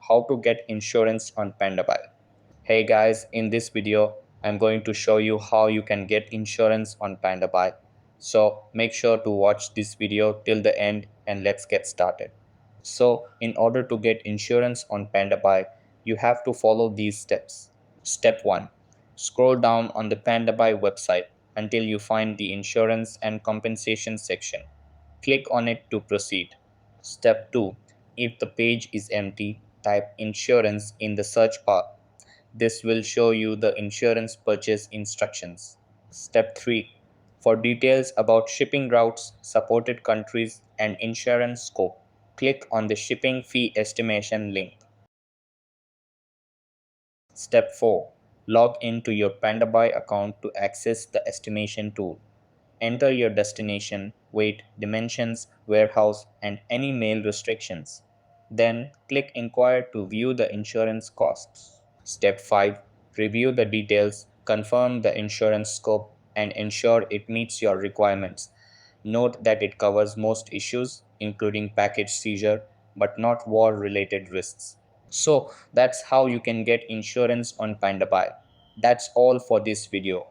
how to get insurance on Pandabuy. Hey guys, in this video, I'm going to show you how you can get insurance on Pandabuy. So make sure to watch this video till the end and let's get started. So in order to get insurance on Pandabuy, you have to follow these steps. Step 1. Scroll down on the Pandabuy website until you find the insurance and compensation section. Click on it to proceed. Step 2. If the page is empty, type insurance in the search bar. This will show you the insurance purchase instructions. Step 3. For details about shipping routes, supported countries, and insurance scope, click on the shipping fee estimation link. Step 4. Log into your Pandabuy account to access the estimation tool. Enter your destination, weight, dimensions, warehouse, and any mail restrictions. Then click Inquire to view the insurance costs. Step 5. Review the details, confirm the insurance scope, and ensure it meets your requirements. Note that it covers most issues, including package seizure, but not war-related risks. So that's how you can get insurance on Pandabuy. That's all for this video.